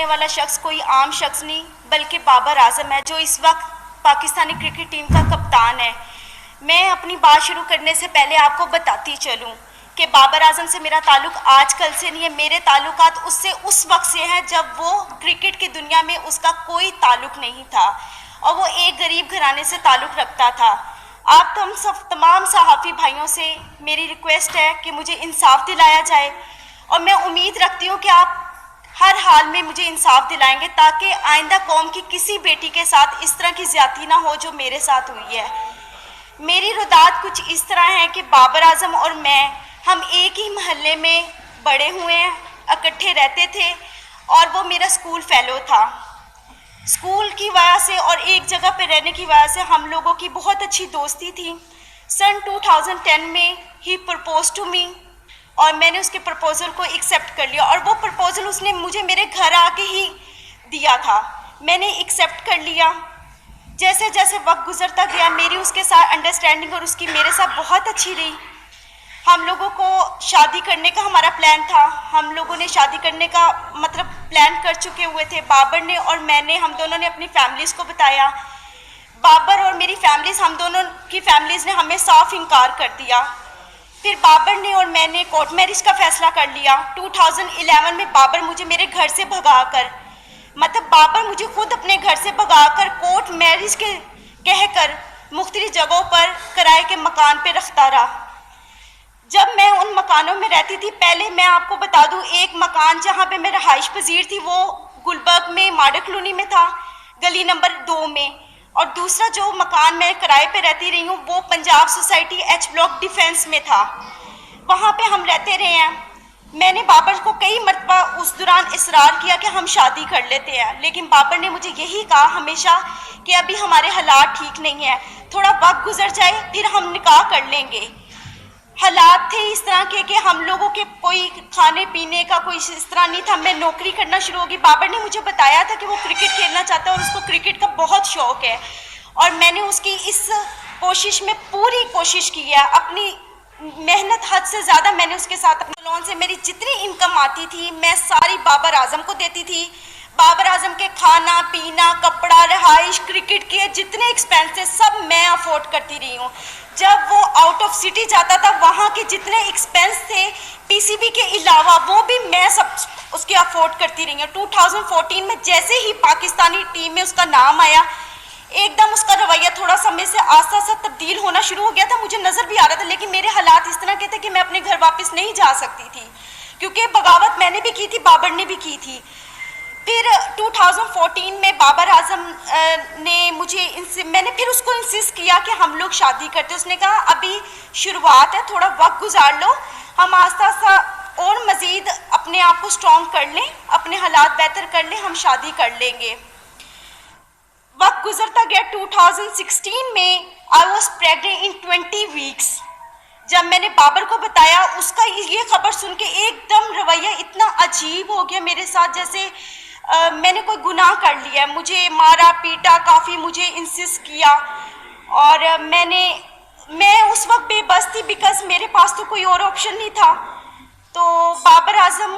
کرنے والا شخص کوئی عام شخص نہیں بلکہ بابر اعظم ہے، جو اس وقت پاکستانی کرکٹ ٹیم کا کپتان ہے۔ میں اپنی بات شروع کرنے سے پہلے آپ کو بتاتی چلوں کہ بابر اعظم سے میرا تعلق آج کل سے نہیں ہے، میرے تعلقات اس سے اس وقت سے ہیں جب وہ کرکٹ کی دنیا میں اس کا کوئی تعلق نہیں تھا اور وہ ایک غریب گھرانے سے تعلق رکھتا تھا۔ آپ تمام صحافی بھائیوں سے میری ریکویسٹ ہے کہ مجھے انصاف دلایا جائے، اور میں امید رکھتی ہوں کہ آپ ہر حال میں مجھے انصاف دلائیں گے تاکہ آئندہ قوم کی کسی بیٹی کے ساتھ اس طرح کی زیادتی نہ ہو جو میرے ساتھ ہوئی ہے۔ میری ردات کچھ اس طرح ہیں کہ بابر اعظم اور میں ہم ایک ہی محلے میں بڑے ہوئے ہیں، اکٹھے رہتے تھے، اور وہ میرا اسکول فیلو تھا۔ اسکول کی وجہ سے اور ایک جگہ پہ رہنے کی وجہ سے ہم لوگوں کی بہت اچھی دوستی تھی۔ سن 2010 میں ہی پرپوز ٹو می، اور میں نے اس کے پرپوزل کو ایکسیپٹ کر لیا، اور وہ پرپوزل اس نے مجھے میرے گھر آ کے ہی دیا تھا، میں نے ایکسیپٹ کر لیا۔ جیسے جیسے وقت گزرتا گیا میری اس کے ساتھ انڈرسٹینڈنگ اور اس کی میرے ساتھ بہت اچھی رہی۔ ہم لوگوں کو شادی کرنے کا ہمارا پلان تھا، ہم لوگوں نے شادی کرنے کا پلان کر چکے ہوئے تھے، بابر نے اور میں نے، ہم دونوں نے اپنی فیملیز کو بتایا۔ بابر اور میری فیملیز، ہم دونوں کی فیملیز نے ہمیں صاف انکار کر دیا۔ پھر بابر نے اور میں نے کورٹ میرج کا فیصلہ کر لیا۔ 2011 میں بابر مجھے میرے گھر سے بھگا کر، بابر مجھے خود اپنے گھر سے بھگا کر کورٹ میرج کے کہہ کر مختلف جگہوں پر کرائے کے مکان پہ رکھتا رہا۔ جب میں ان مکانوں میں رہتی تھی، پہلے میں آپ کو بتا دوں، ایک مکان جہاں پہ میں رہائش پذیر تھی وہ گلبرگ میں ماڈل کلونی میں تھا، گلی نمبر 2 میں، اور دوسرا جو مکان میں کرائے پہ رہتی رہی ہوں وہ Punjab society H block defence میں تھا، وہاں پہ ہم رہتے رہے ہیں۔ میں نے بابر کو کئی مرتبہ اس دوران اصرار کیا کہ ہم شادی کر لیتے ہیں، لیکن بابر نے مجھے یہی کہا ہمیشہ کہ ابھی ہمارے حالات ٹھیک نہیں ہیں، تھوڑا وقت گزر جائے پھر ہم نکاح کر لیں گے۔ حالات تھے اس طرح کے کہ ہم لوگوں کے کوئی کھانے پینے کا کوئی اس طرح نہیں تھا، میں نوکری کرنا شروع ہوگی۔ بابر نے مجھے بتایا تھا کہ وہ کرکٹ کھیلنا چاہتا ہے اور اس کو کرکٹ کا بہت شوق ہے، اور میں نے اس کی اس کوشش میں پوری کوشش کی ہے، اپنی محنت حد سے زیادہ میں نے اس کے ساتھ، اپنے لون سے میری جتنی انکم آتی تھی میں ساری بابر اعظم کو دیتی تھی۔ بابر اعظم کے کھانا پینا، کپڑا، رہائش، کرکٹ کے جتنے ایکسپینس تھے سب میں افورڈ کرتی رہی ہوں۔ جب وہ آؤٹ آف سٹی جاتا تھا وہاں کے جتنے ایکسپینس تھے پی سی بی کے علاوہ وہ بھی میں سب اس کے افورڈ کرتی رہی ہوں۔ 2014 میں جیسے ہی پاکستانی ٹیم میں اس کا نام آیا، ایک دم اس کا رویہ تھوڑا سا میں سے آہستہ آہستہ تبدیل ہونا شروع ہو گیا تھا، مجھے نظر بھی آ رہا تھا، لیکن میرے حالات اس طرح کے تھے کہ میں اپنے گھر واپس نہیں جا سکتی تھی، کیونکہ بغاوت میں نے بھی کی تھی، بابر نے بھی کی تھی۔ پھر 2014 میں بابر اعظم نے میں نے پھر اس کو انسسٹ کیا کہ ہم لوگ شادی کرتے، اس نے کہا ابھی شروعات ہے، تھوڑا وقت گزار لو، ہم آہستہ آہستہ اور مزید اپنے آپ کو اسٹرانگ کر لیں، اپنے حالات بہتر کر لیں، ہم شادی کر لیں گے۔ وقت گزرتا گیا، 2016 میں I was pregnant in 20 weeks۔ جب میں نے بابر کو بتایا، اس کا یہ خبر سن کے ایک دم رویہ اتنا عجیب ہو گیا میرے ساتھ، جیسے میں نے کوئی گناہ کر لیا، مجھے مارا پیٹا، کافی مجھے انسسٹ کیا، اور میں اس وقت بے بس تھی بیکاز میرے پاس تو کوئی اور آپشن نہیں تھا۔ تو بابر اعظم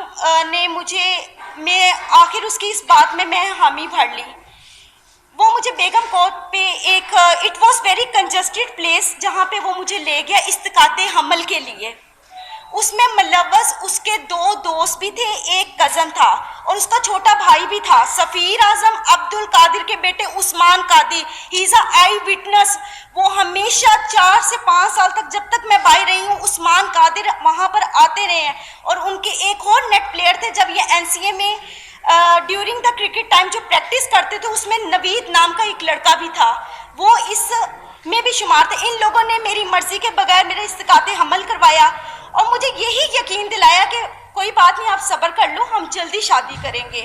نے میں آخر اس کی اس بات میں حامی بھر لی۔ وہ مجھے بیگم کوٹ پہ ایک it was very congested place جہاں پہ وہ مجھے لے گیا اسقاط حمل کے لیے۔ اس میں ملوث اس کے 2 دوست بھی تھے، ایک کزن تھا اور اس کا چھوٹا بھائی بھی تھا، سفیر اعظم عبد القادر کے بیٹے عثمان قادری، ہی از اے آئی وٹنس۔ وہ ہمیشہ 4 سے 5 سال تک، جب تک میں باہر رہی ہوں، عثمان قادر وہاں پر آتے رہے ہیں، اور ان کے ایک اور نیٹ پلیئر تھے جب یہ این سی اے میں ڈیورنگ دا کرکٹ ٹائم جو پریکٹس کرتے تھے، اس میں نوید نام کا ایک لڑکا بھی تھا، وہ اس میں بھی شمار تھے۔ ان لوگوں نے میری مرضی کے بغیر میرا اسقاط حمل کروایا اور مجھے یہی یقین دلایا کہ کوئی بات نہیں، آپ صبر کر لو، ہم جلدی شادی کریں گے۔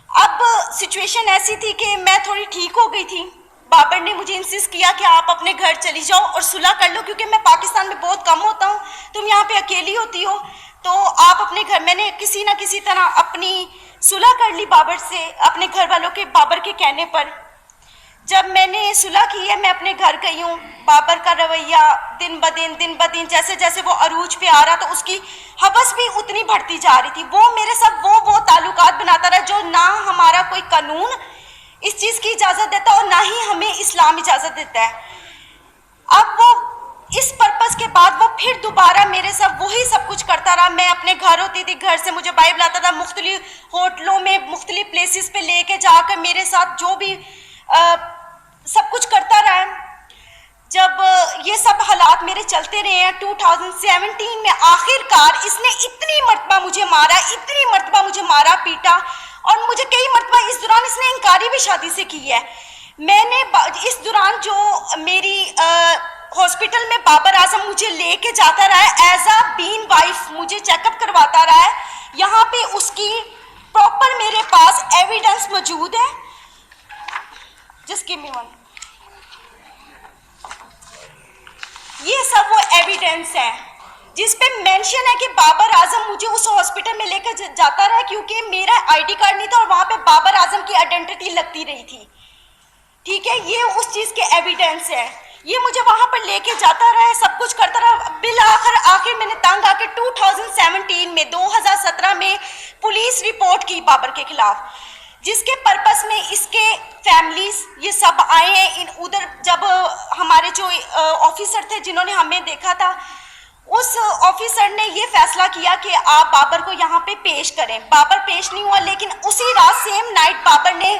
اب سچویشن ایسی تھی کہ میں تھوڑی ٹھیک ہو گئی تھی، بابر نے مجھے انسسٹ کیا کہ آپ اپنے گھر چلی جاؤ اور صلح کر لو، کیونکہ میں پاکستان میں بہت کم ہوتا ہوں، تم یہاں پہ اکیلی ہوتی ہو، تو آپ اپنے گھر، میں نے کسی نہ کسی طرح اپنی صلح کر لی بابر سے، اپنے گھر والوں کے، بابر کے کہنے پر۔ جب میں نے صلح کی ہے میں اپنے گھر گئی ہوں، بابر کا رویہ دن بدن جیسے جیسے وہ عروج پہ آ رہا تو اس کی حوث بھی اتنی بڑھتی جا رہی تھی. وہ میرے ساتھ وہ تعلقات بناتا رہا جو نہ ہمارا کوئی قانون اس چیز کی اجازت دیتا اور نہ ہی ہمیں اسلام اجازت دیتا ہے. اب وہ اس پرپس کے بعد وہ پھر دوبارہ میرے ساتھ وہی سب کچھ کرتا رہا. میں اپنے گھر ہوتی تھی، گھر سے مجھے بائبل لاتا تھا، مختلف ہوٹلوں میں مختلف پلیسز پہ لے کے جا کر میرے ساتھ جو بھی سب کچھ کرتا رہا ہے. جب یہ سب حالات میرے چلتے رہے ہیں 2017 میں آخر کار اس نے اتنی مرتبہ مجھے مارا پیٹا، اور مجھے کئی مرتبہ اس دوران اس نے انکاری بھی شادی سے کی ہے. میں نے اس دوران جو میری ہاسپٹل میں بابر اعظم مجھے لے کے جاتا رہا ہے ایز اے بین وائف، مجھے چیک اپ کرواتا رہا ہے. یہاں پہ اس کی پراپر میرے پاس ایویڈنس موجود ہے. جس کی یہ سب وہ ایویڈنس ہے جس پہ مینشن ہے کہ بابر اعظم مجھے اس ہاسپٹل میں لے کے جاتا رہا کیونکہ میرا آئی ڈی کارڈ نہیں تھا اور وہاں پہ بابر اعظم کی آئیڈینٹی لگتی رہی تھی. ٹھیک ہے، یہ اس چیز کے ایویڈنس ہے. یہ مجھے وہاں پر لے کے جاتا رہا ہے، سب کچھ کرتا رہا. بالآخر میں نے تنگ آ کے 2017 میں پولیس رپورٹ کی بابر کے خلاف، جس کے پرپس میں اس کے فیملیز یہ سب آئے ہیں. ادھر جب ہمارے جو آفیسر تھے جنہوں نے ہمیں دیکھا تھا، اس آفیسر نے یہ فیصلہ کیا کہ آپ بابر کو یہاں پہ پیش کریں. بابر پیش نہیں ہوا، لیکن اسی رات سیم نائٹ بابر نے